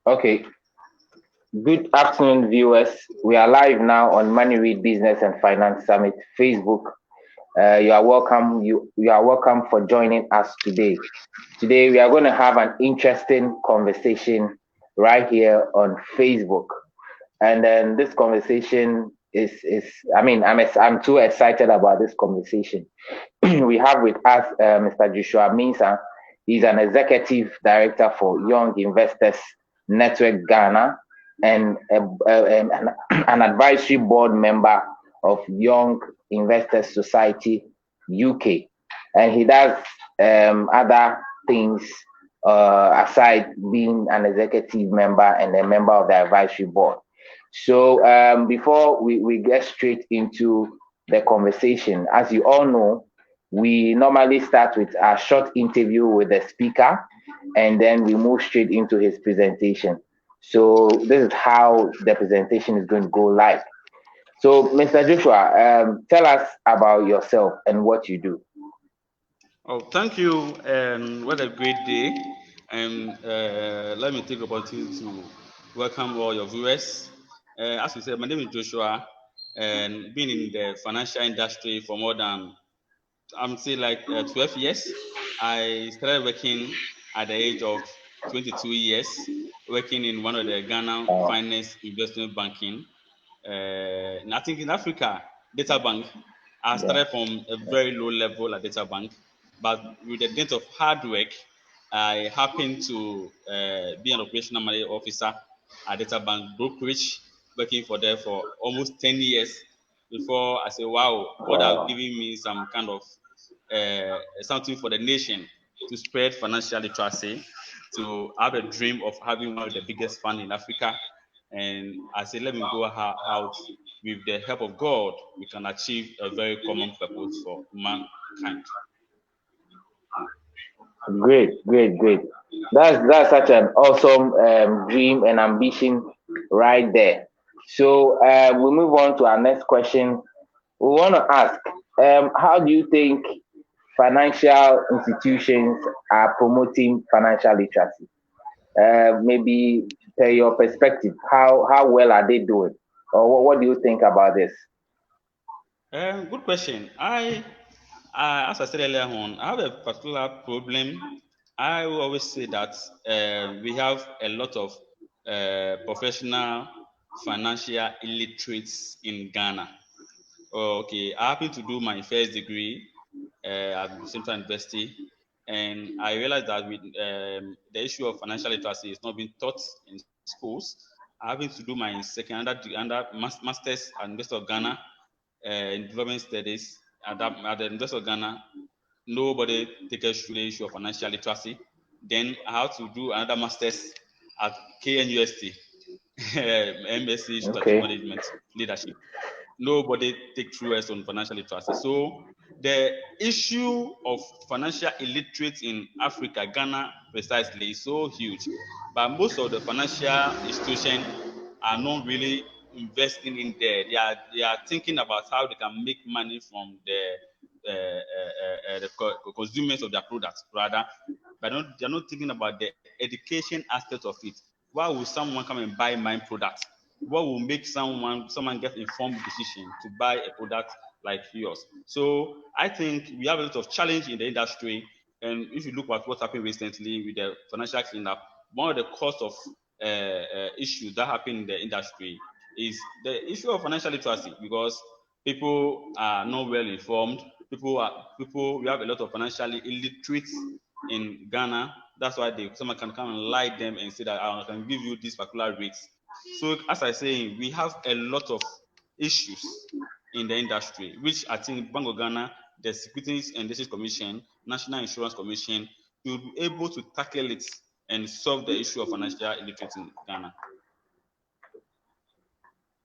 Okay. Good afternoon, viewers. We are live now on Money Read Business and Finance Summit Facebook. You are welcome. You are welcome for joining us today. Today we are going to have an interesting conversation right here on Facebook, and then this conversation is I mean I'm too excited about this conversation. We have with us Mr. Joshua Mensah. He's an executive director for Young Investors Network Ghana and an advisory board member of Young Investors Society UK. And he does other things aside being an executive member and a member of the advisory board. So before we get straight into the conversation, as you all know, we normally start with a short interview with the speaker and then we move straight into his presentation. So this is how the presentation is going to go like. So Mr. Joshua, tell us about yourself and what you do. Oh, thank you, and what a great day. And let me take the opportunity to welcome all your viewers. As you said, my name is Joshua, and been in the financial industry for more than, I'm say like 12 years. I started working at the age of 22 years, working in one of the Ghana Uh, finance investment banking. And I think in Africa, data bank, I yeah. started from a very low level at data bank, but with the dint of hard work, I happened to be an operational manager officer at data bank brokerage, working for them for almost 10 years before I say, wow, God has Wow. given me some kind of something for the nation to spread financial literacy, to have a dream of having one of the biggest fund in Africa. And I said, let me go out with the help of God, we can achieve a very common purpose for mankind. Great, great, great. That's such an awesome dream and ambition right there. So we move on to our next question. We want to ask, how do you think financial institutions are promoting financial literacy? Maybe per your perspective, how well are they doing, or what do you think about this? Good question. As I said earlier on, I have a particular problem. I will always say that we have a lot of professional financial illiterates in Ghana. Okay, I happened to do my first degree at Central University, and I realized that with the issue of financial literacy is not being taught in schools. I happened to do my second master's at University of Ghana in development studies at the University of Ghana. Nobody takes the issue of financial literacy. Then I had to do another master's at KNUST, MSc Strategic Okay. Management Leadership. Nobody take through us on financial literacy. So the issue of financial illiteracy in Africa, Ghana precisely, is so huge. But most of the financial institutions are not really investing in there. They are thinking about how they can make money from the consumers of their products, rather, but they're not thinking about the education aspect of it. Why would someone come and buy my product? What will make someone get informed decision to buy a product like yours? So I think we have a lot of challenge in the industry. And if you look at what happened recently with the financial cleanup, one of the cause of issues that happen in the industry is the issue of financial literacy, because people are not well informed. We have a lot of financially illiterate in Ghana. That's why someone can come and lie them and say that I can give you this particular rates. So as I say, we have a lot of issues in the industry, which I think Bank of Ghana, the Securities and Exchange Commission, National Insurance Commission, will be able to tackle it and solve the issue of financial illiteracy in Ghana.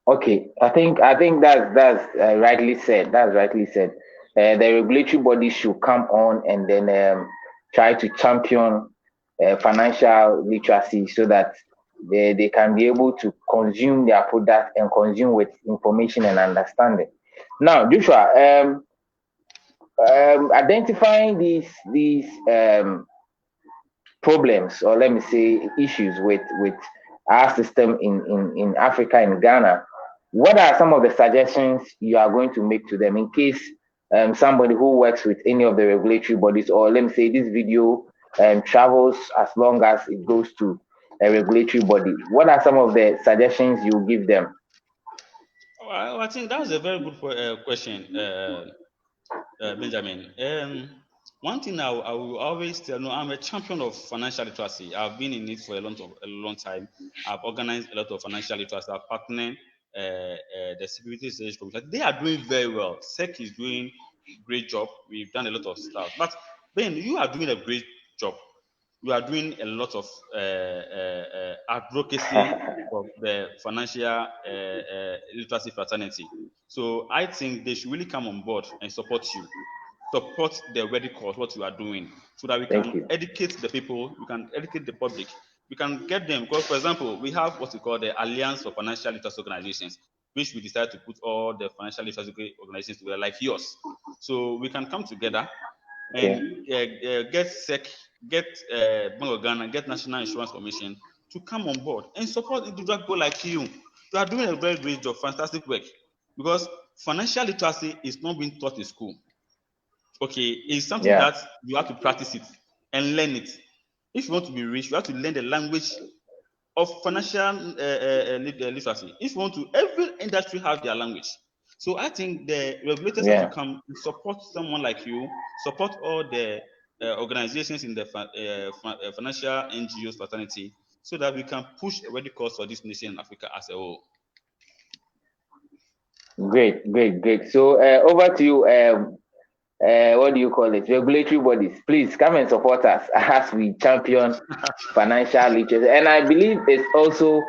Okay, I think that's rightly said. That's rightly said. The regulatory body should come on and then try to champion financial literacy so that they can be able to consume their product and consume with information and understanding. Now, Joshua, identifying these problems, or let me say issues with our system in Africa, in Ghana, what are some of the suggestions you are going to make to them in case somebody who works with any of the regulatory bodies, or let me say this video travels as long as it goes to a regulatory body? What are some of the suggestions you give them? Well, I think that's a very good question, Benjamin. One thing I will always tell, no, I'm a champion of financial literacy. I've been in it for a long time. I've organized a lot of financial literacy. I've partnered the Security Research Commission. They are doing very well. SEC is doing great job. We've done a lot of stuff. But Ben, you are doing a great job. You are doing a lot of advocacy for the financial literacy fraternity. So I think they should really come on board and support you, support the ready cause, what you are doing, so that we Thank can you. educate the people, we can educate the public, we can get them. Because, for example, we have what we call the Alliance for Financial Literacy Organizations, which we decided to put all the financial literacy organizations together, like yours. So we can come together Okay. and get SEC, get Bank of Ghana, get National Insurance Commission to come on board and support individual people like you. You are doing a very great job, fantastic work. Because financial literacy is not being taught in school. Okay, it's something Yeah. that you have to practice it and learn it. If you want to be rich, you have to learn the language of financial literacy. If you want to, every industry has their language. So I think the regulators have to Yeah. come and support someone like you, support all the organizations in the financial NGOs fraternity, so that we can push a ready cause for this nation in Africa as a whole. Great, great, great. So over to you. What do you call it? Regulatory bodies, please come and support us as we champion financial literacy. And I believe it's also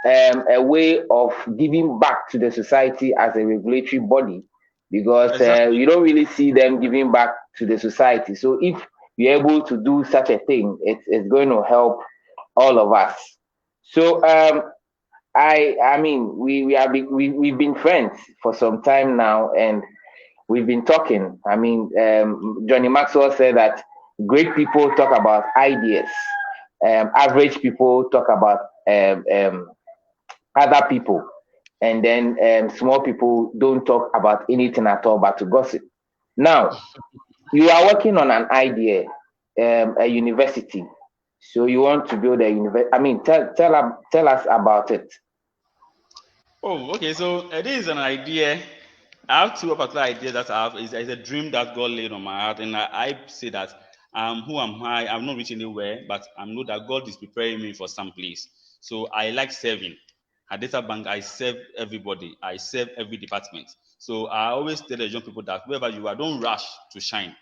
a way of giving back to the society as a regulatory body, because Exactly. you don't really see them giving back to the society. So if you're able to do such a thing, it's going to help all of us. So I mean, we've been friends for some time now, and we've been talking. I mean, Johnny Maxwell said that great people talk about ideas, average people talk about other people, and then small people don't talk about anything at all but to gossip. Now, you are working on an idea, a university. So you want to build a university. I mean, tell us about it. Oh, okay. So this is an idea. I have two particular ideas that I have. Is a dream that God laid on my heart, and I say that who am I? I'm not reaching anywhere, but I know that God is preparing me for some place. So I like serving. At Data Bank, I serve everybody. I serve every department. So I always tell the young people that wherever you are, don't rush to shine,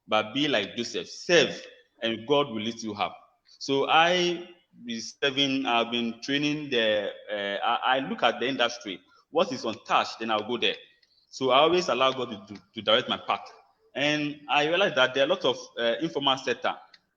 but be like Joseph, serve, and God will lift you up. So I be serving. I've been training the. I look at the industry. What is untouched, then I'll go there. So I always allow God to direct my path. And I realized that there are a lot of informal sector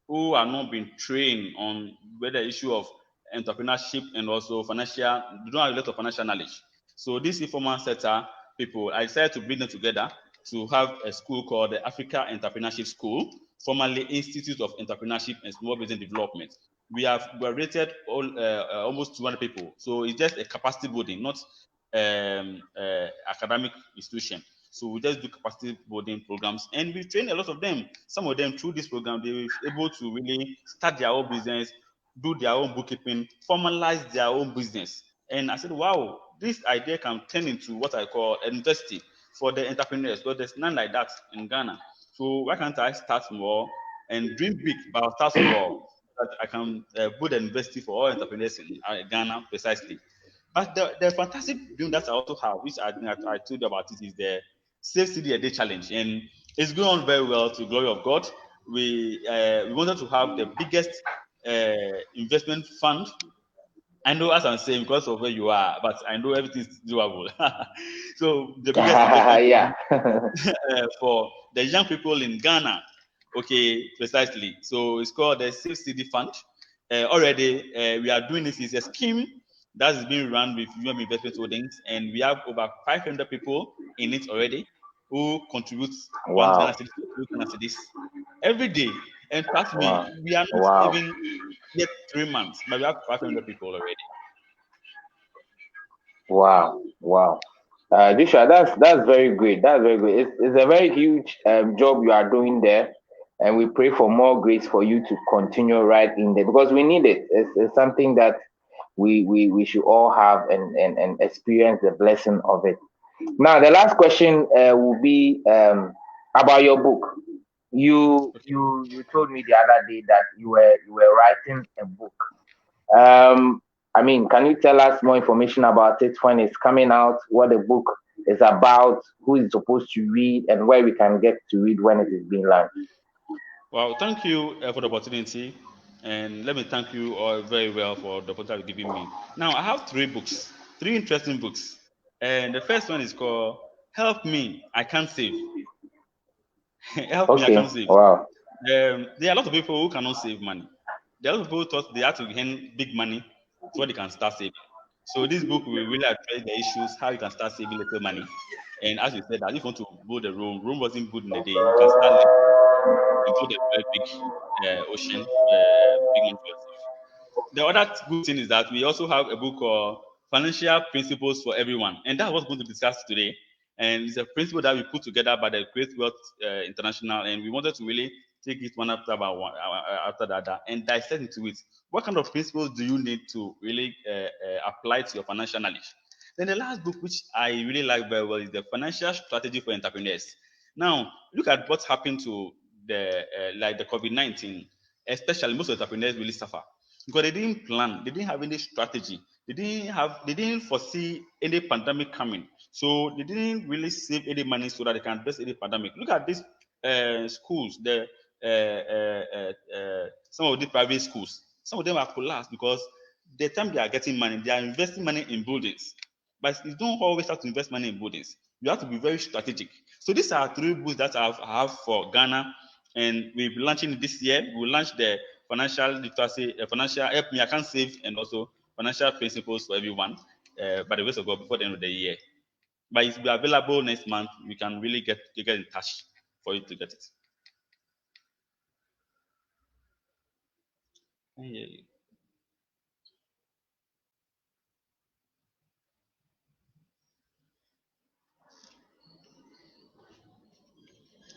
who are not being trained on whether the issue of entrepreneurship and also financial, they don't have a lot of financial knowledge. So this informal sector people, I decided to bring them together to have a school called the Africa Entrepreneurship School, formerly Institute of Entrepreneurship and Small Business Development. We have graduated almost 200 people. So it's just a capacity building, not academic institution. So we just do capacity building programs, and we train a lot of them. Some of them through this program, they were able to really start their own business, do their own bookkeeping, formalize their own business. And I said, wow, this idea can turn into what I call a university for the entrepreneurs, because there's none like that in Ghana. So why can't I start small and dream big, but I'll start small, so that I can build a university for all entrepreneurs in Ghana precisely. But the fantastic dream that I also have, which I told you about it, is the Safe City a Day Challenge. And it's going on very well to the glory of God. We wanted to have the biggest investment fund. I know as I'm saying because of where you are, but I know everything is doable. So the biggest investment Yeah. fund for the young people in Ghana. Okay, precisely. So it's called the Safe City Fund. Already, we are doing this. It's a scheme that is being run with UM Investment Holdings, and we have over 500 people in it already who contribute one Wow. Ghana cedis to two Ghana cedis every day. And trust Wow. me, we are not Wow. even yet 3 months, but we have 500 people already. Wow, wow. Joshua, that's very great. That's very great. It's a very huge job you are doing there, and we pray for more grace for you to continue right in there because we need it. It's something that we should all have and experience the blessing of it. Now, the last question will be about your book. Okay. You told me the other day that you were writing a book. Um, I mean, can you tell us more information about it when it's coming out, what the book is about, who is supposed to read, and where we can get to read when it is being launched? Well, thank you for the opportunity, and let me thank you all very well for the opportunity you've given me. Now, I have three books, three interesting books, and the first one is called "Help Me, I Can't Save." Help me, I Okay, can't save. wow. There are a lot of people who cannot save money. There are a lot of people who thought they have to earn big money before they can start saving. So this book will really address the issues how you can start saving little money. And as you said, that if you want to build a room, room wasn't good in the day. You can start little and build a very big ocean, big money for yourself. The other good thing is that we also have a book called Financial Principles for Everyone, and that's what we're going to discuss today. And it's a principle that we put together by the Great Wealth International, and we wanted to really take it one after by one, after the other, and dissect into it. What kind of principles do you need to really apply to your financial knowledge? Then the last book, which I really like very well, is the Financial Strategy for Entrepreneurs. Now, look at what happened to the like the COVID-19, especially most entrepreneurs really suffer because they didn't plan, they didn't have any strategy, they didn't foresee any pandemic coming, so they didn't really save any money so that they can address any pandemic. Look at these schools, the some of the private schools, some of them are collapsed because the time they are getting money, they are investing money in buildings, but you don't always have to invest money in buildings. You have to be very strategic. So these are three books that I have for Ghana, and we'll be launching this year. We'll launch the financial literacy, financial help me, I can save, and also financial principles for everyone by the grace of God before the end of the year. But it will be available next month. We can really get in touch for you to get it. I can hear you.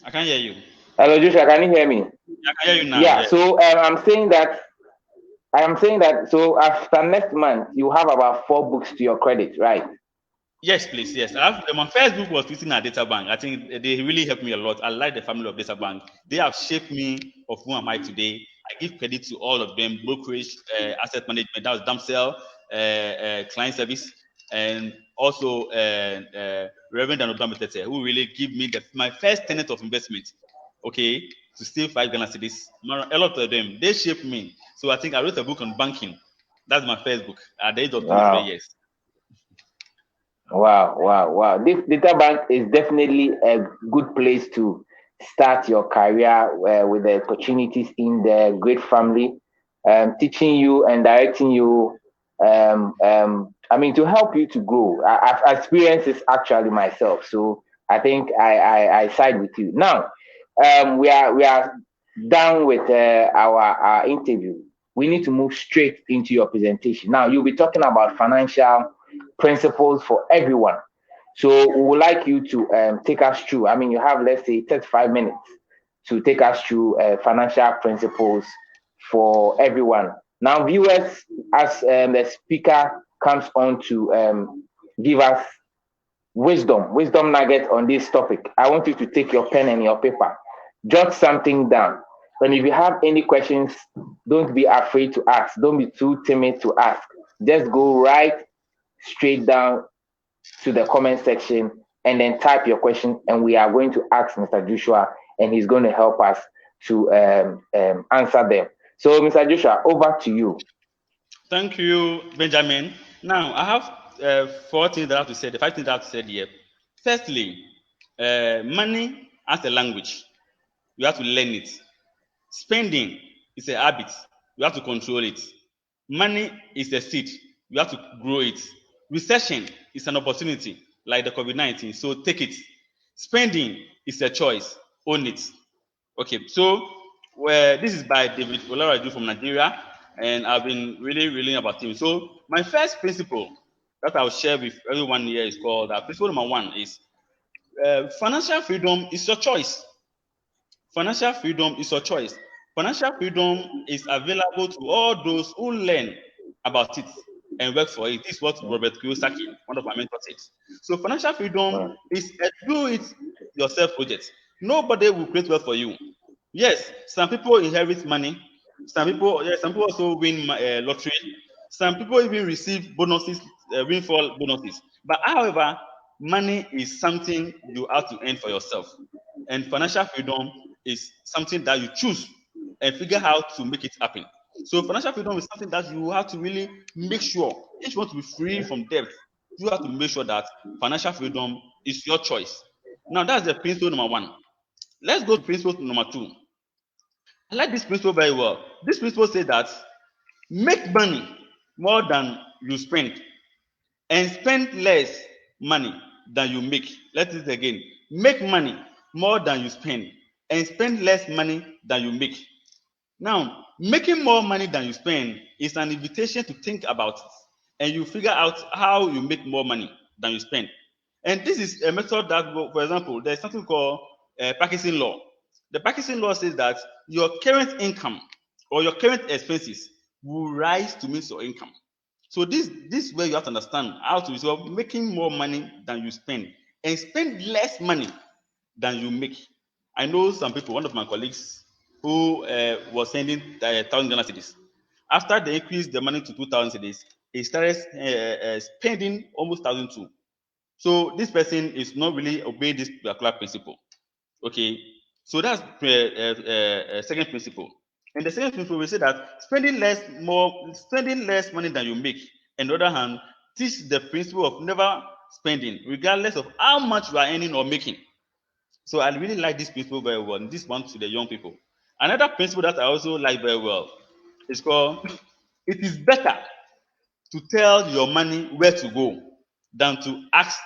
I can hear you. Hello, Joshua, can you hear me? I can hear you now. Yeah, Yes. so I'm saying that so after next month you have about 4 books to your credit, right? Yes, please. Yes, my first book was written at Data Bank. I think they really helped me a lot. I like the family of Data Bank. They have shaped me of who am I today. I give credit to all of them: brokerage, asset management, that was Damsel, client service, and also Reverend and Obama, who really give me my first tenet of investment. Okay, to save 5 Ghana cedis. A lot of them they shaped me. So I think I wrote a book on banking. That's my first book at the age of 23 Wow. years. Wow, wow, wow. This data bank is definitely a good place to start your career with the opportunities in the great family, teaching you and directing you. I mean, to help you to grow. I've experienced this actually myself, so I think I side with you. Now, we are done with our interview. We need to move straight into your presentation. Now, you'll be talking about financial principles for everyone. So we would like you to take us through. I mean, you have, let's say, 35 minutes to take us through financial principles for everyone. Now, viewers, as the speaker comes on to give us wisdom nugget on this topic, I want you to take your pen and your paper, jot something down. And if you have any questions, don't be afraid to ask. Don't be too timid to ask. Just go right straight down to the comment section and then type your question, and we are going to ask Mr. Joshua, and he's going to help us to answer them. So, Mr. Joshua, over to you. Thank you, Benjamin. Now, I have 4 things that I have to say, the 5 things that I have to say here. Firstly, money as a language. You have to learn it. Spending is a habit. You have to control it. Money is a seed. You have to grow it. Recession is an opportunity, like the COVID-19. So take it. Spending is a choice. Own it. Okay, so this is by David Olaraju from Nigeria, and I've been really reading about him. So my first principle that I'll share with everyone here is called principle number one is financial freedom is your choice. Financial freedom is your choice. Financial freedom is available to all those who learn about it and work for it. This is what Robert Kiyosaki, one of my mentors, says. So financial freedom mm, is a do it yourself project. Nobody will create wealth for you. Yes, some people inherit money. Some people also win lottery. Some people even receive bonuses, windfall bonuses. But however, money is something you have to earn for yourself, and financial freedom is something that you choose and figure out to make it happen. So financial freedom is something that you have to really make sure. If you want to be free from debt, you have to make sure that financial freedom is your choice. Now that's the principle number one. Let's go to principle number two. I like this principle very well. This principle says that make money more than you spend and spend less money than you make. Let's do it again. Make money more than you spend and spend less money than you make. Now, making more money than you spend is an invitation to think about it and you figure out how you make more money than you spend. And this is a method that, for example, there's something called practicing law. The practicing law says that your current income or your current expenses will rise to meet your income. So this is where you have to understand how to so making more money than you spend and spend less money than you make. I know some people, one of my colleagues who was sending 1,000 Ghana cedis. After they increased the money to 2,000 cedis, he started spending almost 1,002. So this person is not really obeying this particular principle. Okay, so that's second principle. And the second principle we say that spending less money than you make. On the other hand, teach the principle of never spending, regardless of how much you are earning or making. So I really like this principle very well. And this one to the young people. Another principle that I also like very well is called it is better to tell your money where to go than to ask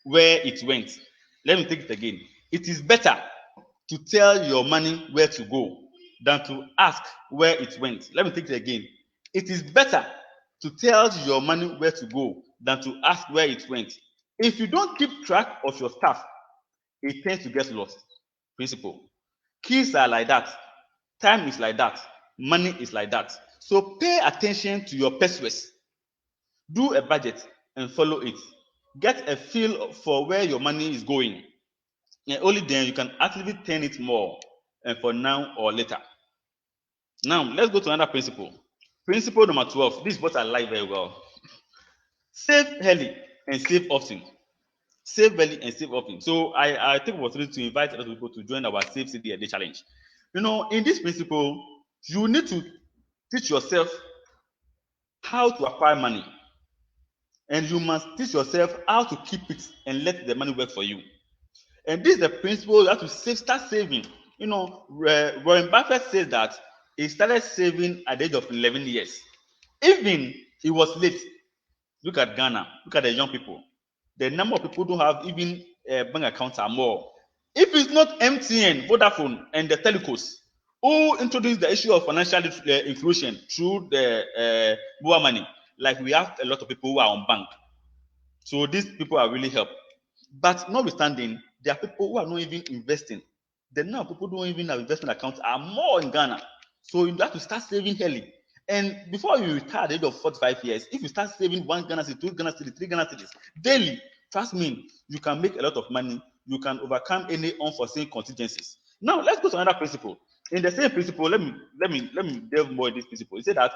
where it went. Let me take it again. It is better to tell your money where to go than to ask where it went. Let me take it again. It is better to tell your money where to go than to ask where it went. If you don't keep track of your stuff, it tends to get lost. Principle. Keys are like that. Time is like that. Money is like that. So pay attention to your pursuits. Do a budget and follow it. Get a feel for where your money is going. And only then you can actively turn it more and for now or later. Now, let's go to another principle. Principle number 12. This is what I like very well. Save early and save often. Save early and save often. So I take opportunity to invite other people to join our Save City Day challenge. You know, in this principle, you need to teach yourself how to acquire money. And you must teach yourself how to keep it and let the money work for you. And this is the principle you have to start saving. You know, Warren Buffett says that he started saving at the age of 11 years. Even he was late. Look at Ghana. Look at the young people. The number of people who don't have even bank accounts are more. If it's not MTN, Vodafone, and the telecos who introduced the issue of financial inclusion through the mobile money, like we have a lot of people who are on bank. So these people are really help. But notwithstanding, there are people who are not even investing. The number of people who don't even have investment accounts are more in Ghana. So you have to start saving early. And before you retire at the age of 45 years, if you start saving 1 Ghana cedi, 2 Ghana cedi, 3 Ghana cedis daily, trust me, you can make a lot of money. You can overcome any unforeseen contingencies. Now let's go to another principle. In the same principle, let me delve more in this principle. It said that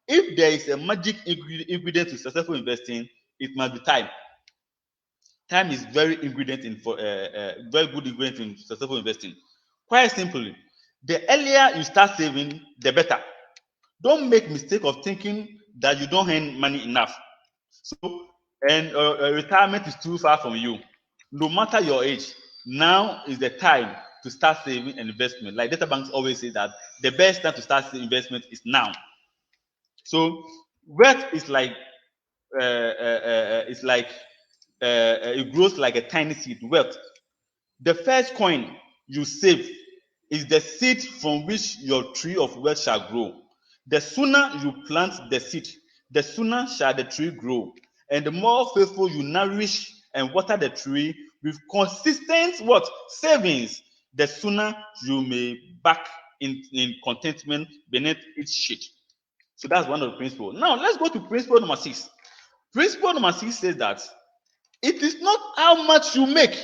if there is a magic ingredient to successful investing, it must be time. Time is very ingredient in for very good ingredient in successful investing. Quite simply, the earlier you start saving, the better. Don't make mistake of thinking that you don't earn money enough. So, and retirement is too far from you. No matter your age, now is the time to start saving and investment. Like data banks always say that the best time to start investment is now. So, wealth is like it's like it grows like a tiny seed. Wealth. The first coin you save is the seed from which your tree of wealth shall grow. The sooner you plant the seed, the sooner shall the tree grow. And the more faithful you nourish and water the tree with consistent what savings, the sooner you may back in contentment beneath its shade. So that's one of the principles. Now let's go to principle number 6. Principle number 6 says that it is not how much you make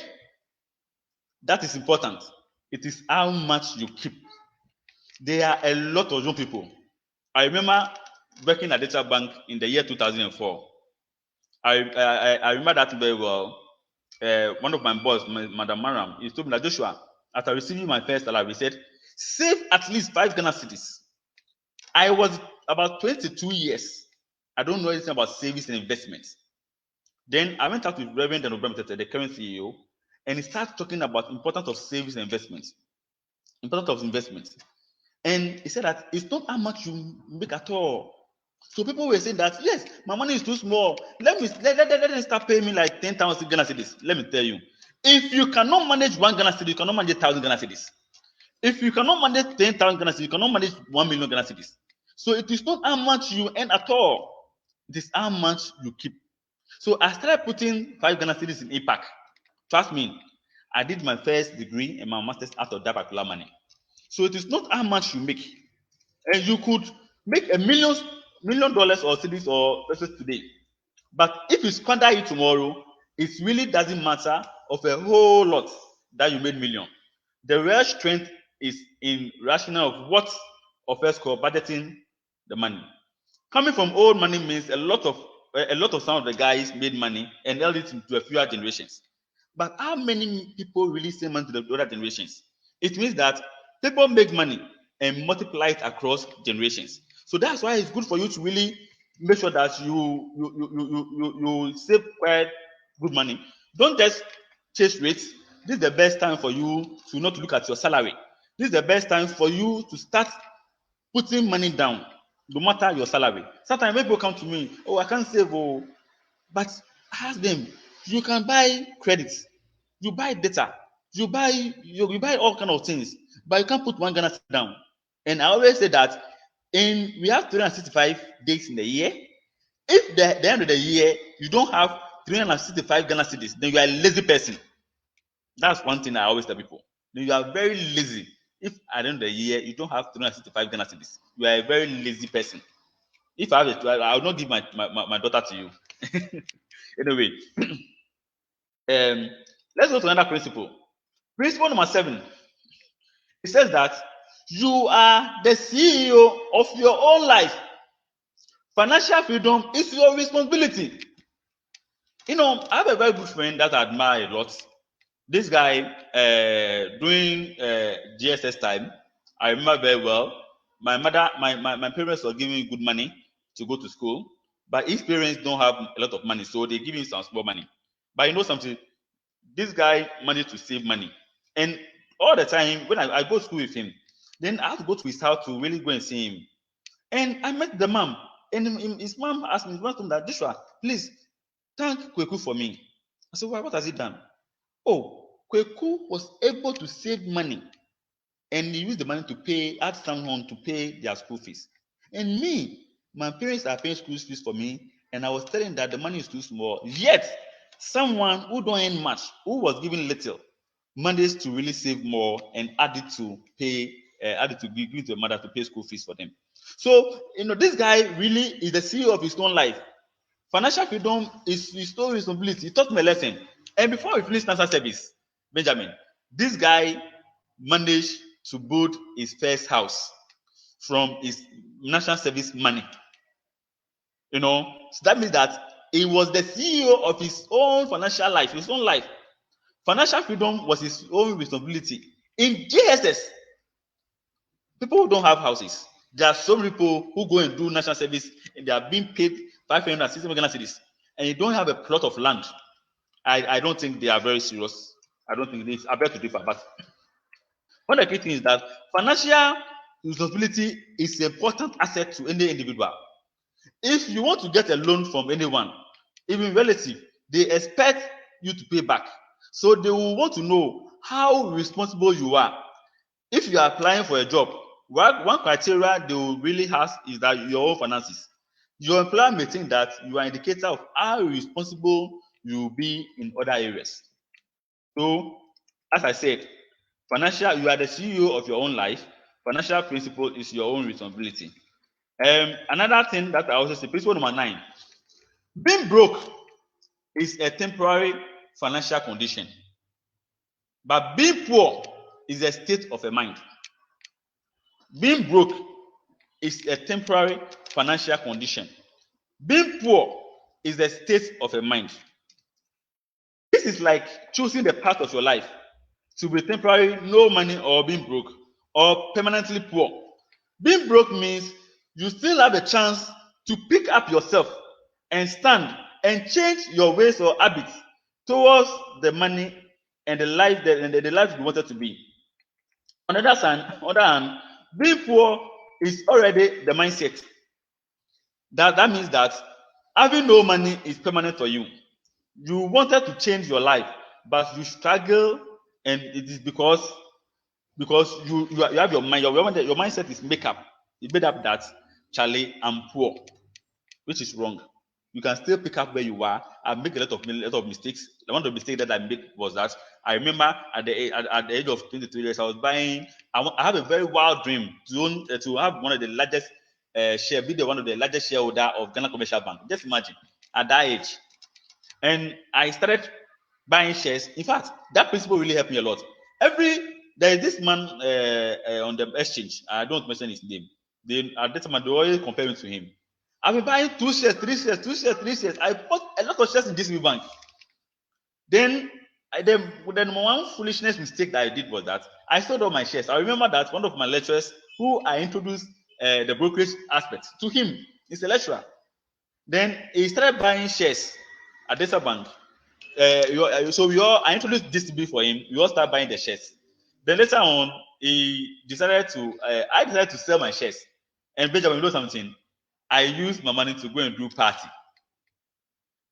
that is important. It is how much you keep. There are a lot of young people. I remember working at Data Bank in the year 2004. I remember that very well. One of my boss, Madam Maram, he told me that Joshua, after receiving my first salary, he said, save at least 5 Ghana cedis. I was about 22 years. I don't know anything about savings and investments. Then I went out with Reverend Dan Obramete, the current CEO, and he started talking about importance of savings and investments. Importance of investments. And he said that it's not how much you make at all. So people were saying that, yes, my money is too small. Let them start paying me like 10,000 Ghana cedis. Let me tell you, if you cannot manage 1 Ghana cedi, you cannot manage 1,000 Ghana cedis. If you cannot manage 10,000 Ghana cedis, you cannot manage 1 million Ghana cedis. So it is not how much you earn at all. It is how much you keep. So I started putting 5 Ghana cedis in APAC. Trust me, I did my first degree and my master's out of that particular money. So it is not how much you make. And you could make $1 million or cedis or pesos today. But if you squander it tomorrow, it really doesn't matter of a whole lot that you made million. The real strength is in rationale of what offers called budgeting the money. Coming from old money means a lot of some of the guys made money and held it to a fewer generations. But how many people really send money to the other generations? It means that people make money and multiply it across generations. So that's why it's good for you to really make sure that you save quite good money. Don't just chase rates. This is the best time for you to not look at your salary. This is the best time for you to start putting money down, no matter your salary. Sometimes people come to me, oh, I can't save, oh, but ask them, you can buy credits, you buy data, you buy all kind of things, but you can't put 1 Ghana cedi down. And I always say that we have 365 days in the year. If the end of the year you don't have 365 Ghana cedis, then you are a lazy person. That's one thing I always tell people. Then you are very lazy. If at the end of the year you don't have 365 Ghana cedis, you are a very lazy person. If I have I will not give my daughter to you. Anyway, let's go to another principle. Principle number 7. It says that you are the CEO of your own life. Financial freedom is your responsibility. I have a very good friend that I admire a lot. This guy, during GSS time, I remember very well. My parents were giving me good money to go to school, but his parents don't have a lot of money, so they give him some small money. But you know something, this guy managed to save money, and all the time when I go to school with him, then I have to go to his house to really go and see him. And I met the mom, and his mom asked me, that Joshua, please thank Kweku for me. I said, why? What has he done? Oh, Kweku was able to save money, and he used the money to add someone to pay their school fees. And me, my parents are paying school fees for me, and I was telling that the money is too small. Yet, someone who don't earn much, who was given little, managed to really save more and add it to give to a mother to pay school fees for them. So, this guy really is the CEO of his own life. Financial freedom is his own responsibility. He taught me a lesson. And before we finish national service, Benjamin, this guy managed to build his first house from his national service money. So that means that he was the CEO of his own financial life, his own life. Financial freedom was his own responsibility. In JSS, people who don't have houses, there are some people who go and do national service and they are being paid 560 Ghana cedis, and you don't have a plot of land. I don't think they are very serious. I don't think this. I bet to differ. But one of the key things is that financial responsibility is an important asset to any individual. If you want to get a loan from anyone, even relative, they expect you to pay back. So they will want to know how responsible you are. If you are applying for a job, one criteria they will really ask is that your own finances. Your employer may think that you are an indicator of how responsible you will be in other areas. So, as I said, financial, you are the CEO of your own life. Financial principle is your own responsibility. Another thing that I also say, principle number 9, being broke is a temporary financial condition, but being poor is a state of a mind. Being broke is a temporary financial condition. Being poor is a state of a mind. This is like choosing the path of your life to be temporary, no money, or being broke, or permanently poor. Being broke means you still have a chance to pick up yourself and stand and change your ways or habits towards the money and the life the life you wanted to be. On the other hand, being poor is already the mindset. That means that having no money is permanent for you. You wanted to change your life, but you struggle, and it is because you have your mind, your mindset is make up. You made up that Charlie, I'm poor, which is wrong. You can still pick up where you are and make a lot of mistakes. The one of the mistake that I made was that I remember at the age of 23 years, I was buying. I have a very wild dream to have one of the largest be the one of the largest shareholder of Ghana Commercial Bank. Just imagine at that age, and I started buying shares. In fact, that principle really helped me a lot. There is this man on the exchange. I don't mention his name. At that time they always compare me to him. I've been buying 2 shares, 3 shares, 2 shares, 3 shares. I bought a lot of shares in this bank. Then, then one foolishness mistake that I did was that I sold all my shares. I remember that one of my lecturers, who I introduced the brokerage aspect to him, is a lecturer. Then he started buying shares at this bank. I introduced DCB for him. We all start buying the shares. Then later on, I decided to sell my shares. And Benjamin, you know something? I used my money to go and do party.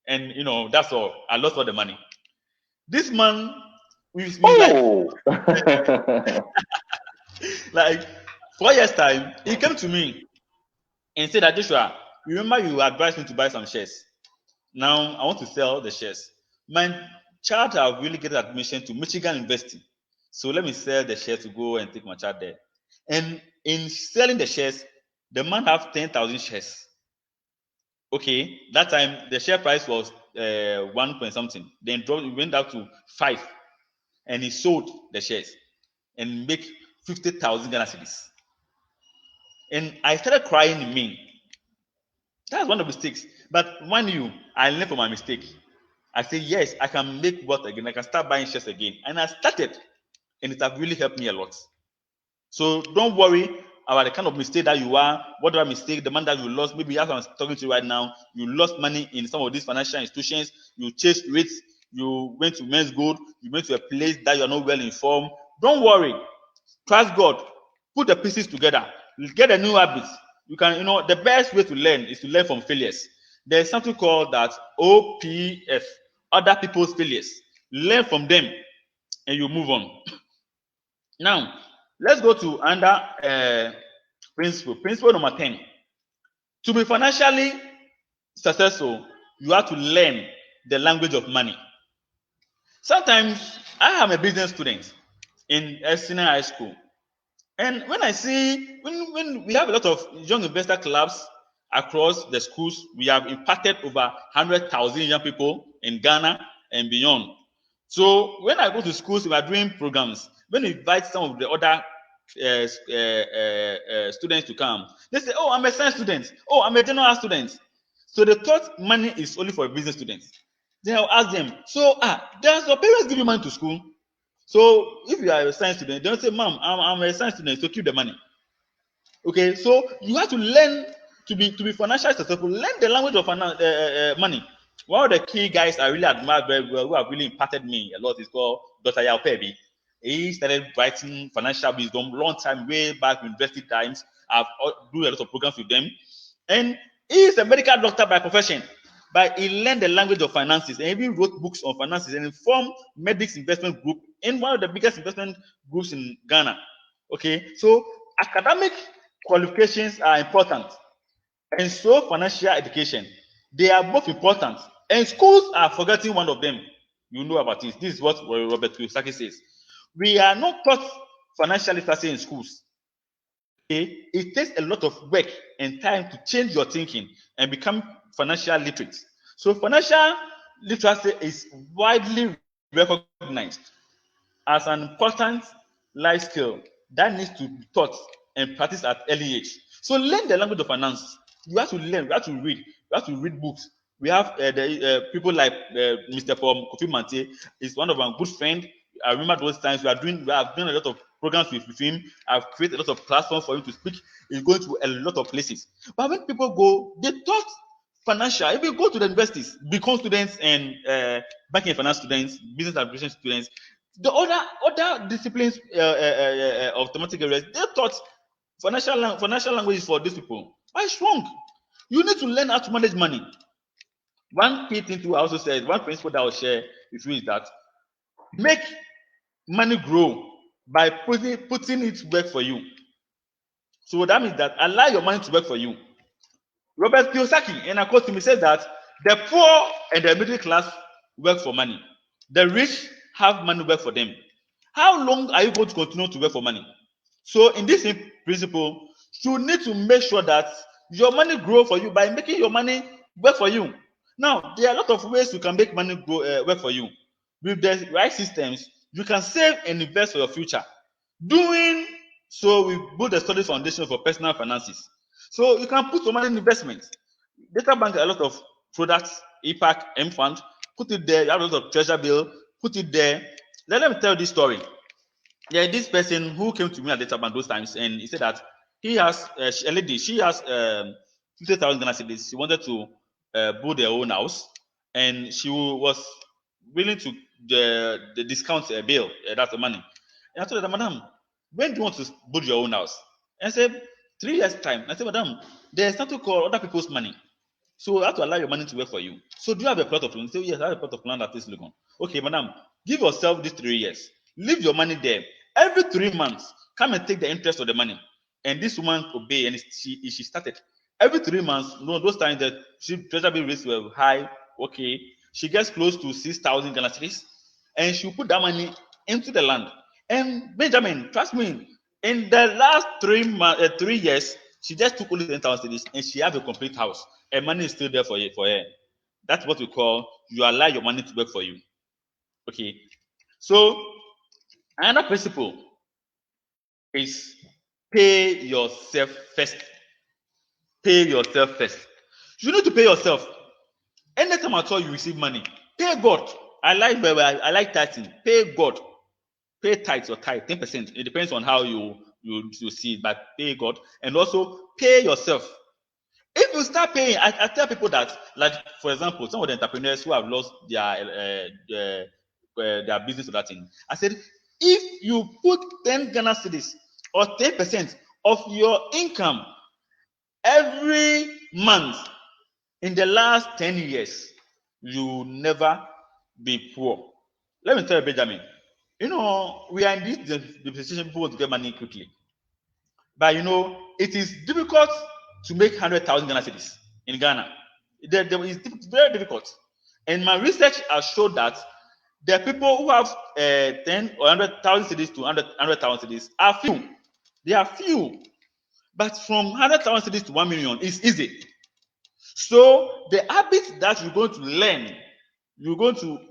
And that's all. I lost all the money. This man, we Oh. like 4 years time, he came to me and said that Joshua, remember you advised me to buy some shares. Now I want to sell the shares. My child have really get admission to Michigan University. So let me sell the shares to go and take my child there. And in selling the shares, the man have 10,000 shares. Okay, that time the share price was 1 point something. Then it went down to 5, and he sold the shares and make 50,000 Ghana cedis. And I started crying in me. That's one of the mistakes. But mind you, I learned from my mistake. I say, yes, I can make what again? I can start buying shares again. And I started, and it has really helped me a lot. So don't worry about the kind of mistake that you are, whatever mistake, the money that you lost. Maybe as I'm talking to you right now, you lost money in some of these financial institutions, you chased rates, you went to men's gold, you went to a place that you're not well informed. Don't worry. Trust God. Put the pieces together. Get a new habit. You can, the best way to learn is to learn from failures. There's something called that OPF, other people's failures. Learn from them and you move on. Now, let's go to another principle. Principle number 10. To be financially successful, you have to learn the language of money. Sometimes I am a business student in senior high school. And when I see, when we have a lot of young investor clubs across the schools, we have impacted over 100,000 young people in Ghana and beyond. So when I go to schools, we are doing programs. When we invite some of the other students to come, they say, oh, I'm a science student. Oh, I'm a general student. So they thought money is only for business students. Then I'll ask them, so does your parents give you money to school? So if you are a science student, don't say, Mom, I'm a science student, so keep the money. Okay, so you have to learn to be financially successful. Learn the language of money. One of the key guys I really admire very well, who have really impacted me a lot, is called Dr. Yao Pebi. He started writing financial wisdom long time, way back in university times. I've do a lot of programs with them, and he is a medical doctor by profession. But he learned the language of finances and even wrote books on finances and formed Medix Investment Group in one of the biggest investment groups in Ghana. Okay, so academic qualifications are important, and so financial education. They are both important, and schools are forgetting one of them. You know about this. This is what Robert Kiyosaki says. We are not taught financial literacy in schools. Okay? It takes a lot of work and time to change your thinking and become financial literate. So financial literacy is widely recognized as an important life skill that needs to be taught and practiced at early age. So learn the language of finance. You have to learn. You have to read. You have to read books. We have people like Mr. Paul Kofi Mante is one of our good friends. I remember those times we have done a lot of programs with him. I've created a lot of platforms for him to speak. He's going to a lot of places. But when people go, they taught financial. If you go to the universities, become students and banking and finance students, business administration students, the other disciplines of thematic areas, they taught financial languages for these people. But it's wrong. You need to learn how to manage money. One key thing to also say, one principle that I'll share with you is that make money grow by putting it to work for you. So that means that allow your money to work for you. Robert Kiyosaki, in a quote him, he says that the poor and the middle class work for money. The rich have money work for them. How long are you going to continue to work for money? So in this principle, you need to make sure that your money grow for you by making your money work for you. Now, there are a lot of ways you can make money grow, work for you. With the right systems, you can save and invest for your future. Doing so will build a solid foundation for personal finances. So you can put your money in investments. Data bank a lot of products, EPAC, M Fund, put it there. You have a lot of treasure bill, put it there. Let me tell you this story. Yeah, this person who came to me at data bank those times, and he said that he has a lady, she has 50,000 Ghana cedis. She wanted to build her own house, and she was willing to the discount bill, that's the money. And I told her, Madam, when do you want to build your own house? And I said, 3 years' time. I said, Madam, there's something called other people's money. So you have to allow your money to work for you. So do you have a plot of land? Say, yes, I have a plot of land at this Legon. Okay, madam, give yourself these 3 years. Leave your money there. Every 3 months, come and take the interest of the money. And this woman obey, and she started. Every 3 months, no, those times that treasury bill rates were high, okay, she gets close to 6,000 Ghana cedis, and she put that money into the land. And Benjamin, trust me, in the last 3 years, she just took only 10,000 cedis, and she have a complete house. And money is still there for her. That's what we call you allow your money to work for you. Okay. So another principle is pay yourself first. Pay yourself first. You need to pay yourself. Anytime at all you receive money, pay God. I like tithing. Pay God. Pay tithes or tithe 10%. It depends on how you see it, but pay God and also pay yourself. If you start paying, I tell people that, like for example, some of the entrepreneurs who have lost their business or that thing. I said, if you put 10 Ghana cedis or 10% of your income every month in the last 10 years, you will never be poor. Let me tell you, Benjamin, we are in this position people want to get money quickly. But it is difficult to make 100,000 Ghana cedis in Ghana. It's very difficult. And my research has showed that the people who have 10 or 100,000 cedis to 100,000 cedis are few. They are few. But from 100,000 cedis to 1 million is easy. So the habit that you're going to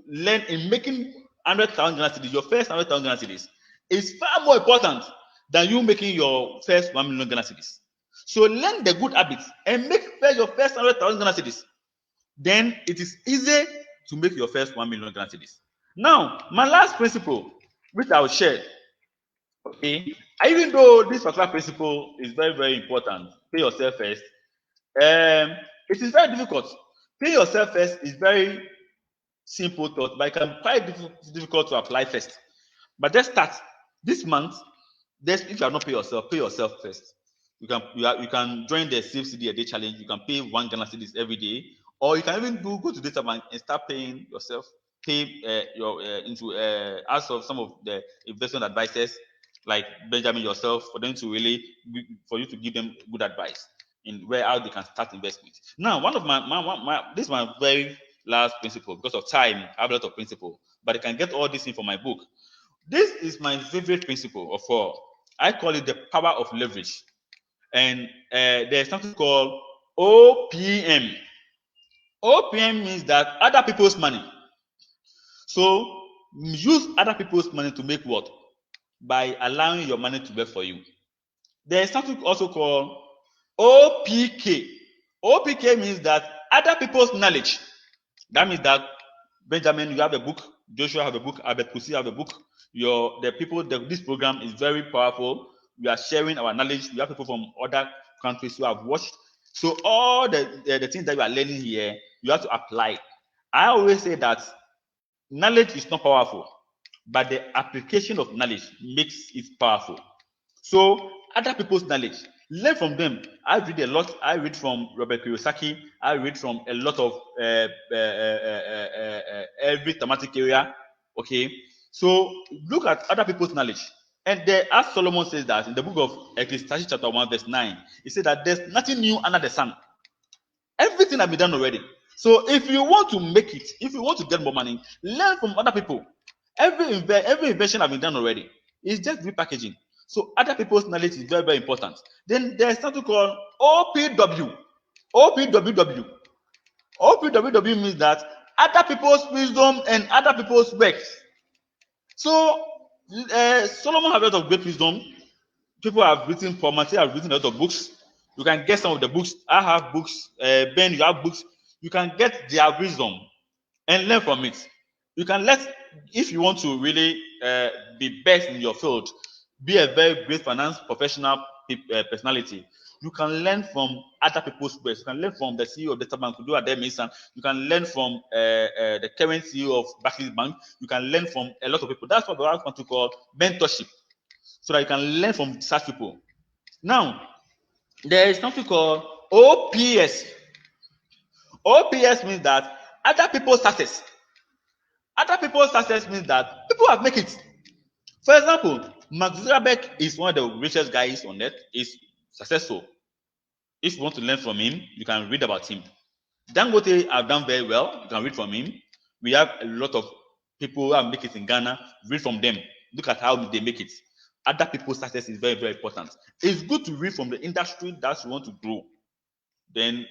learn in making 100,000 Ghana cedis, your first 100,000 Ghana cedis, is far more important than you making your first 1 million Ghana cedis. So learn the good habits and make first your first 100,000 Ghana cedis. Then it is easy to make your first 1 million Ghana cedis. Now, my last principle, which I will share, okay, even though this particular principle is very, very important, pay yourself first. It is very difficult. Pay yourself first is very simple thought, but it can be quite difficult to apply first. But just start this month. If you have not pay yourself first. You can join the Save CD a Day challenge. You can pay 1 Ghana cedis every day, or you can even go to data bank and start paying yourself. Pay ask of some of the investment advisors like Benjamin yourself for them to really for you to give them good advice in where how they can start investment. Now, one of this is my very last principle. Because of time, I have a lot of principle, but I can get all this in from my book. This is my favorite principle of all. I call it the power of leverage. And there's something called OPM. OPM means that other people's money. So use other people's money to make what? By allowing your money to work for you. There is something also called OPK. OPK means that other people's knowledge. That means that Benjamin, you have a book, Joshua have a book, Albert Pussy have a book. This program is very powerful. We are sharing our knowledge. We have people from other countries who have watched. So all the things that you are learning here, you have to apply. I always say that knowledge is not powerful, but the application of knowledge makes it powerful. So other people's knowledge, learn from them. I read a lot. I read from Robert Kiyosaki. I read from a lot of every thematic area. Okay, so look at other people's knowledge. And as Solomon says that in the book of Ecclesiastes chapter 1 verse 9, he said that there's nothing new under the sun. Everything has been done already. So if you want to make it, if you want to get more money, learn from other people. Every invention has been done already. It's just repackaging. So other people's knowledge is very, very important. Then there's something called OPW. OPWW. OPWW means that other people's wisdom and other people's works. So Solomon has a lot of great wisdom. People have written, Matthew have written a lot of books. You can get some of the books. I have books. Ben, you have books. You can get their wisdom and learn from it. You can if you want to really be best in your field, be a very great finance professional personality, you can learn from other people's works. You can learn from the CEO of Data Bank, Mensah. You can learn from the current CEO of Barclays Bank. You can learn from a lot of people. That's what we want to call mentorship, so that you can learn from such people. Now, there is something called OPS. OPS means that other people's success. Other people's success means that people have made it. For example, Mark Zuckerberg is one of the richest guys on earth. Is successful. If you want to learn from him, you can read about him. Dangote have done very well. You can read from him. We have a lot of people who have make it in Ghana. Read from them. Look at how they make it. Other people's success is very, very important. It's good to read from the industry that you want to grow than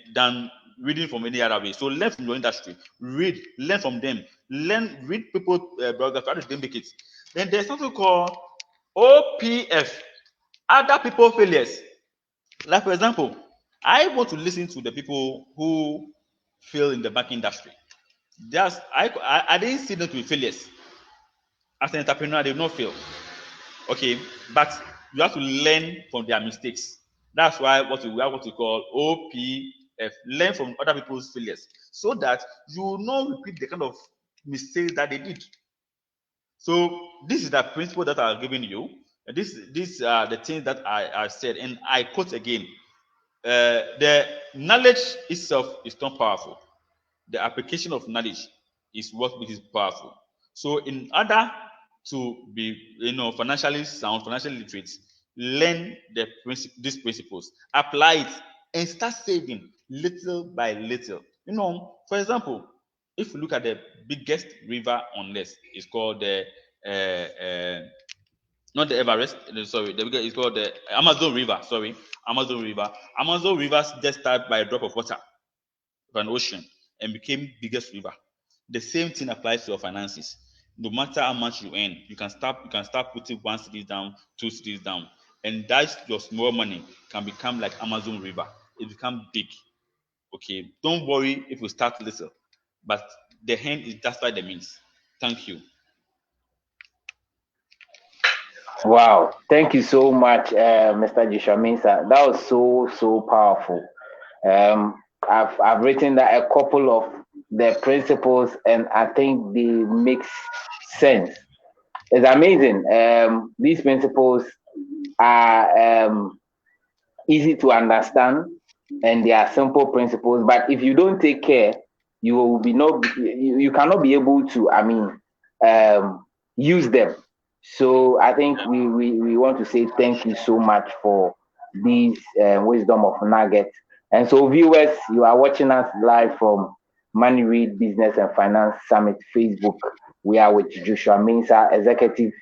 reading from any other way. So learn from your industry. Learn from them. Read people bloggers, how they make it. Then there's something called OPF, other people failures. Like for example, I want to listen to the people who fail in the banking industry. I didn't see them to be failures. As an entrepreneur, they will not fail. Okay, but you have to learn from their mistakes. That's why we have what we call OPF, learn from other people's failures, so that you will not repeat the kind of mistakes that they did. So this is the principle that I've given you. These are the things that I said, and I quote again. The knowledge itself is not powerful. The application of knowledge is what is powerful. So in order to be financially sound, financially literate, learn these principles, apply it, and start saving little by little. For example, if you look at the biggest river on earth, it's called the not the Everest, sorry, it's called the Amazon River. Sorry, Amazon River. Amazon River just started by a drop of water of an ocean and became biggest river. The same thing applies to your finances. No matter how much you earn, you can start putting one city down, two cities down, and that's your small money can become like Amazon River. It become big. Okay, don't worry if you start little, but the end is just by the means. Thank you. Wow, thank you so much, Mr. Joshua Mensah. That was so powerful. I've written that a couple of the principles, and I think they make sense. It's amazing. These principles are easy to understand, and they are simple principles. But if you don't take care, you will be not you cannot be able to. Use them. So I think we want to say thank you so much for these wisdom of nuggets. And so, viewers, you are watching us live from Money Read Business and Finance Summit Facebook. We are with Joshua Mensah, executive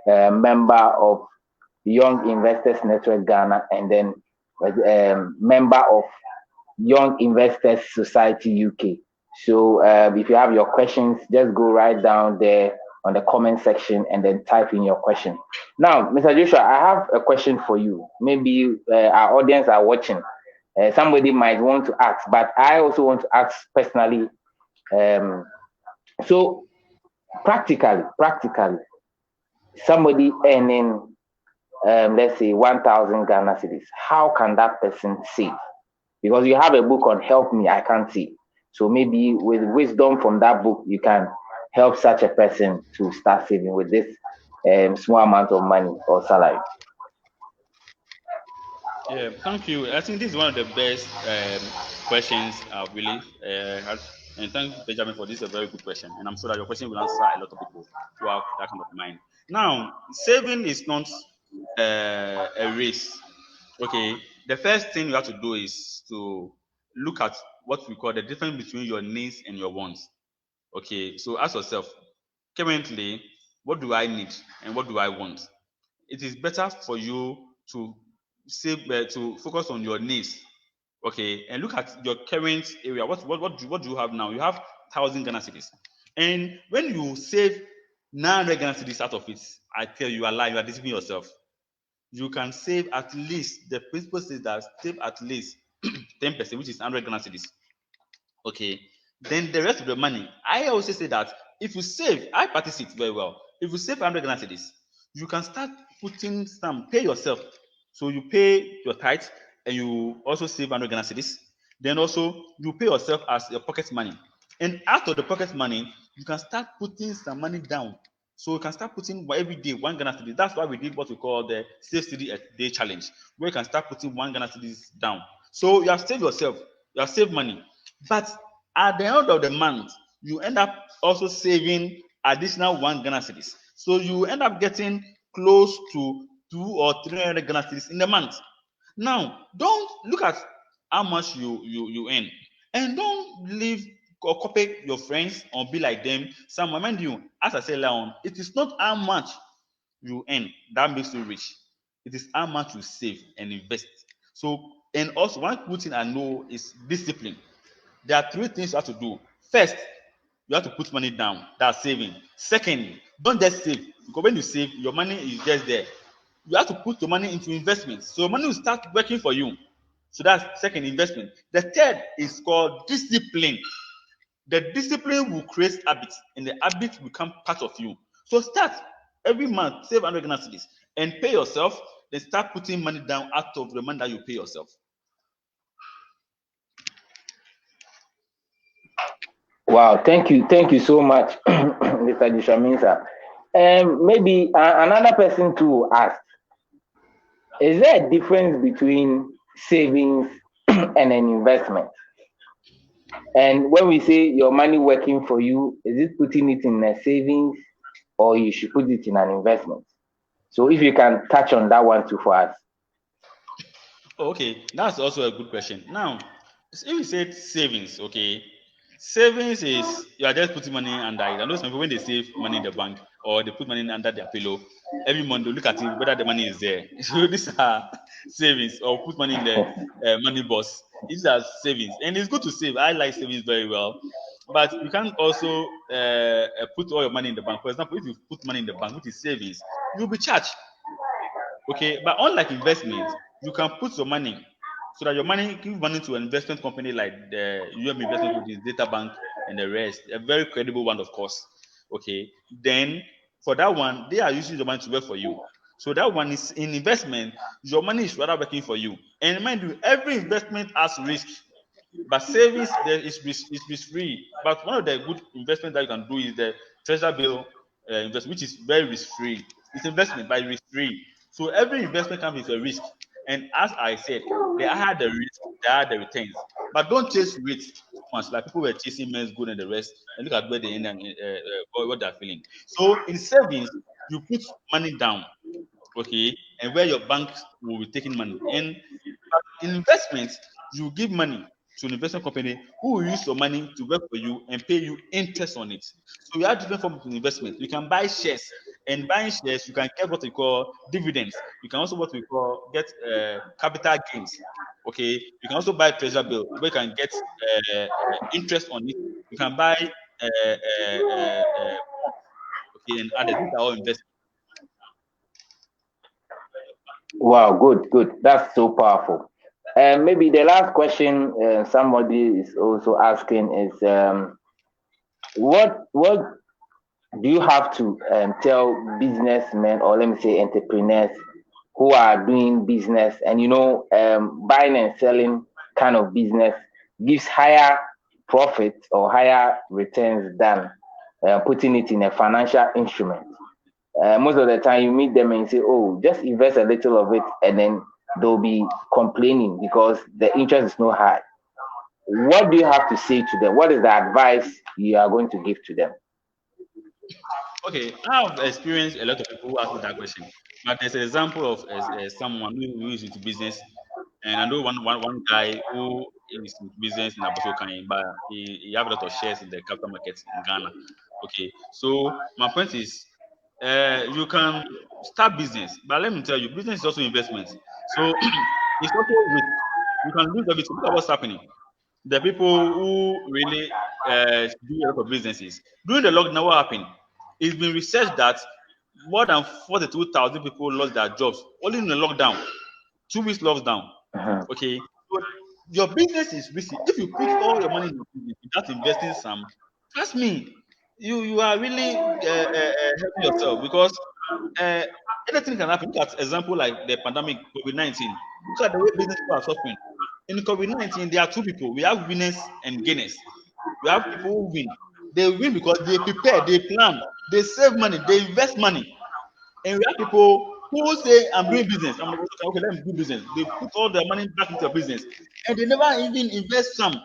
member of Young Investors Network Ghana, and then member of Young Investors Society UK. So if you have your questions, just go right down there on the comment section and then type in your question. Now, Mr. Joshua, I have a question for you. Maybe our audience are watching. Somebody might want to ask, but I also want to ask personally. Um, so practically, somebody earning, let's say 1,000 Ghana cedis, how can that person save? Because you have a book on help me, I can't see. So maybe with wisdom from that book, you can help such a person to start saving with this small amount of money or salary. Yeah, thank you. I think this is one of the best questions I've really had. And thank you, Benjamin, for this a very good question. And I'm sure that your question will answer a lot of people who have that kind of mind. Now, saving is not a race. Okay, the first thing you have to do is to look at what we call the difference between your needs and your wants. Okay, so ask yourself, currently, what do I need and what do I want? It is better for you to save to focus on your needs, okay, and look at your current area. What do you have now? You have 1,000 Ghana cedis, and when you save 900 Ghana cedis out of it, I tell you, you are lying. You are deceiving yourself. You can save at least, the principle says that save at least 10%, which is 100 Ghana cedis. Okay, then the rest of the money, I also say that if you save, I practice it very well. If you save 100 Ghana cedis, you can start putting some, pay yourself. So you pay your tithe and you also save 100 Ghana cedis. Then also you pay yourself as your pocket money. And out of the pocket money, you can start putting some money down. So you can start putting every day 1 Ghana cedi. That's why we did what we call the save cedi a day challenge, where you can start putting 1 Ghana cedis down. So you have saved yourself, you have saved money. But at the end of the month, you end up also saving additional 1 Ghana cedis. So you end up getting close to 200 or 300 Ghana cedis in the month. Now, don't look at how much you earn, and don't leave or copy your friends or be like them. Some mind you, as I said earlier on, it is not how much you earn that makes you rich. It is how much you save and invest. So, and also one good thing I know is discipline. There are three things you have to do. First, you have to put money down. That's saving. Second, don't just save, because when you save, your money is just there. You have to put your money into investments. So your money will start working for you. So that's second, investment. The third is called discipline. The discipline will create habits, and the habit will become part of you. So start every month, save 100 Ghana cedis, and pay yourself. Then start putting money down out of the money that you pay yourself. Wow, thank you so much, Mr. Joshua Mensah. Maybe another person to ask: is there a difference between savings and an investment? And when we say your money working for you, is it putting it in a savings or you should put it in an investment? So if you can touch on that one too for us. Oh, okay, that's also a good question. Now, if we said savings, okay, savings is you are just putting money under it. I know some people when they save money in the bank or they put money under their pillow, every month they look at it whether the money is there. So these are savings, or put money in the money box. These are savings, and it's good to save. I like savings very well, but you can't also put all your money in the bank. For example, if you put money in the bank, which is savings, you'll be charged. Okay, but unlike investment, you can put your money so that your money give money to an investment company like the UM Investment Company, Data Bank, and the rest, a very credible one, of course. Okay, then for that one, they are using your money to work for you. So that one is in investment, your money is rather working for you. And mind you, every investment has risk. But savings there is free. But one of the good investment that you can do is the treasure bill investment, which is very risk free. It's investment, but risk free. So every investment comes with a risk. And as I said, they are the risk, they are the returns. But don't chase rates too much. Like people were chasing men's good and the rest, and look at where they end and what they're feeling. So in savings, you put money down, okay, and where your bank will be taking money. And in investments, You give money to an investment company who will use your money to work for you and pay you interest on it. So you have different forms of investment. You can buy shares, and buying shares, you can get what we call dividends. You can also what we call get capital gains. Okay, you can also buy treasure bill where you can get interest on it. You can buy bonds, okay, and others. These are all investments. Wow, good, good. That's so powerful. And maybe the last question somebody is also asking is, what do you have to tell businessmen, or let me say entrepreneurs, who are doing business, and buying and selling kind of business gives higher profits or higher returns than putting it in a financial instrument? Most of the time you meet them and you say, oh, just invest a little of it, and then they'll be complaining because the interest is not high. What do you have to say to them? What is the advice you are going to give to them? Okay, I've experienced a lot of people who ask me that question. But there's an example of someone who is into business, and I know one guy who is into business in Abosokan, but he have a lot of shares in the capital market in Ghana. Okay, so my point is, you can start business, but let me tell you, business is also investment. So it's also risk. You can lose everything. Look at what's happening. The people who really do a lot of businesses during the lockdown, what happened? It's been researched that more than 42,000 people lost their jobs only in the lockdown. 2 weeks lockdown. Mhm. Okay, so your business is risky. If you put all your money in your business without investing some, trust me, you are really helping yourself because uh, anything can happen. Look at example like the pandemic COVID-19. Look at the way business people are suffering. In COVID-19, there are two people. We have winners and gainers. We have people who win. They win because they prepare, they plan, they save money, they invest money. And we have people who say, I'm doing business. I'm like, okay, let me do business. They put all their money back into a business and they never even invest some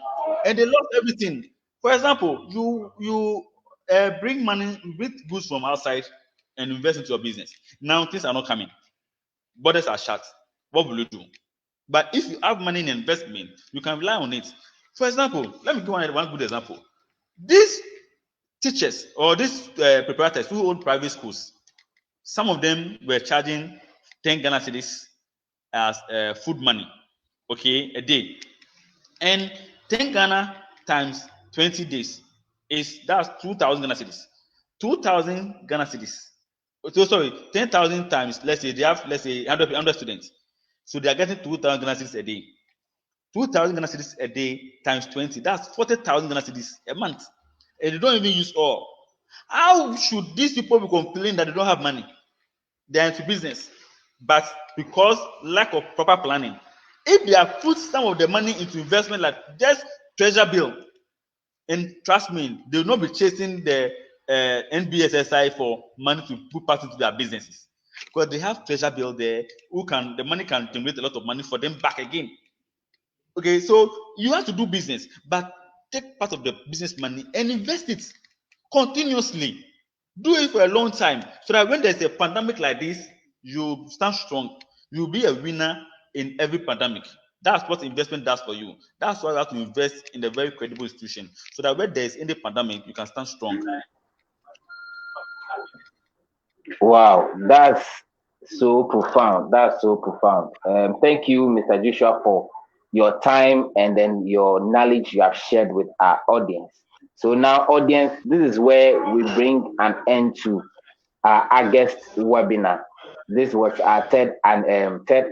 and they lost everything. For example, you bring money, bring goods from outside and invest into your business. Now things are not coming. Borders are shut. What will you do? But if you have money in investment, you can rely on it. For example, let me give one good example. These teachers or these preparators who own private schools, some of them were charging 10 Ghana cedis as food money, okay, a day. And 10 Ghana times 20 days that's 2,000 Ghana cedis. 2,000 Ghana cedis. So sorry, 10,000 times, let's say they have, let's say 100 students. So they are getting 2,000 Ghana cedis a day. 2,000 Ghana cedis a day times 20, that's 40,000 Ghana cedis a month. And they don't even use all. How should these people be complaining that they don't have money? They are into business, but because lack of proper planning, if they have put some of the money into investment like just treasure bill, and trust me, they will not be chasing the NBSSI for money to put part into their businesses because they have treasure bill there who can the money can generate a lot of money for them back again. Okay, so you have to do business, but take part of the business money and invest it continuously. Do it for a long time so that when there's a pandemic like this, you stand strong. You'll be a winner in every pandemic. That's what investment does for you. That's why you have to invest in a very credible institution so that when there's any pandemic, you can stand strong. Wow, that's so profound. That's so profound. Thank you, Mr. Joshua, for your time and then your knowledge you have shared with our audience. So now, audience, this is where we bring an end to our August webinar. This was our third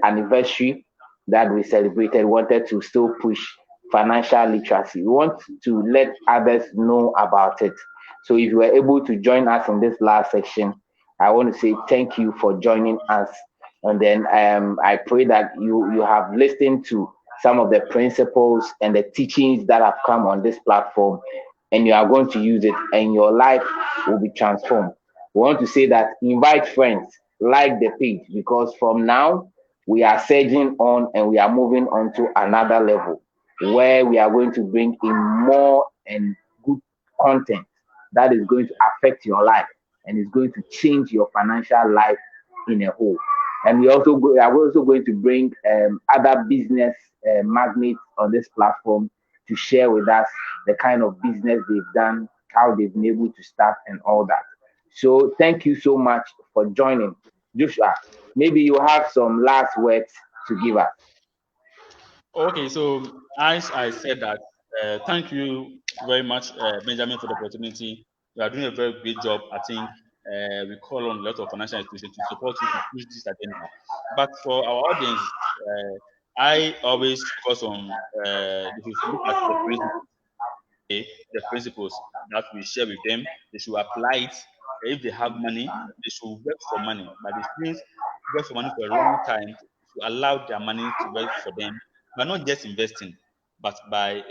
anniversary that we celebrated. Wanted to still push financial literacy. We want to let others know about it. So if you were able to join us in this last section, I want to say thank you for joining us. And then I pray that you have listened to some of the principles and the teachings that have come on this platform, and you are going to use it, and your life will be transformed. We want to say that invite friends, like the page, because from now we are surging on and we are moving on to another level where we are going to bring in more and good content that is going to affect your life and is going to change your financial life in a whole. And we are also going to bring other business magnates on this platform to share with us the kind of business they've done, how they've been able to start, and all that. So thank you so much for joining, Joshua. Maybe you have some last words to give us. Okay, so as I said that, thank you very much, Benjamin, for the opportunity. You are doing a very great job. I think we call on a lot of financial institutions to support you to push this agenda. But for our audience, I always focus on if you look at the principles, okay, the principles that we share with them, they should apply it. If they have money, they should work for money. But it means work for money for a long time to allow their money to work for them, but not just investing, but by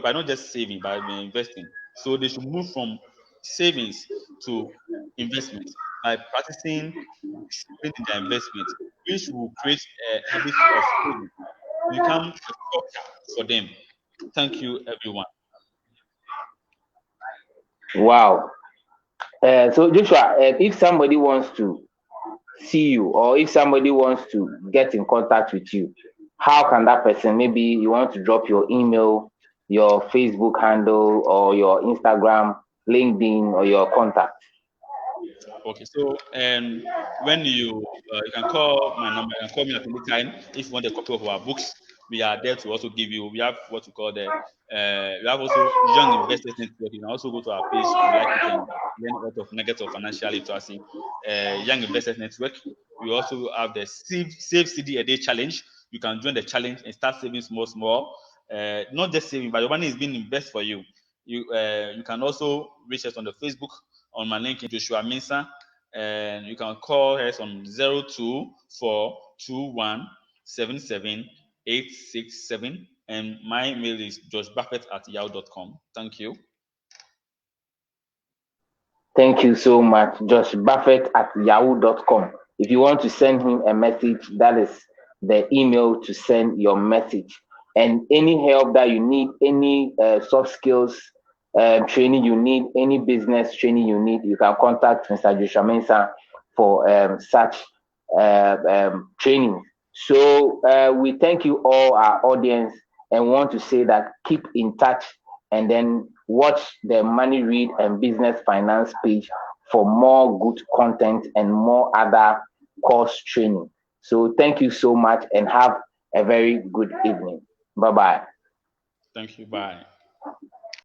not just saving, by investing. So they should move from savings to investment by practicing discipline in their investment, which will create a habit of saving to become a culture for them. Thank you, everyone. Wow. So Joshua, if somebody wants to see you, or if somebody wants to get in contact with you, how can that person? Maybe you want to drop your email, your Facebook handle, or your Instagram, LinkedIn, or your contact. Okay, so when you can call my number, you can call me at any time if you want a copy of our books. We are there to also give you. We have what we call the we have also Young Investors Network. You can also go to our page if you like. You can learn a lot of nuggets of financial literacy. Young Investors Network. We also have the Save CD a Day Challenge. You can join the challenge and start saving small, small. Not just saving, but your money is being invested for you. You can also reach us on the Facebook on my link in Joshua Mensah, and you can call us on 02421778867, and my mail is joshbuffett@yahoo.com. Thank you. Thank you so much, Josh Buffett at yahoo.com. If you want to send him a message, that is the email to send your message. And any help that you need, any soft skills training you need, any business training you need, you can contact Mr. Joshua Mensah for such training. So we thank you all, our audience, and want to say that keep in touch and then watch the Money Read and Business Finance page for more good content and more other course training. So thank you so much and have a very good evening. Bye bye. Thank you. Bye.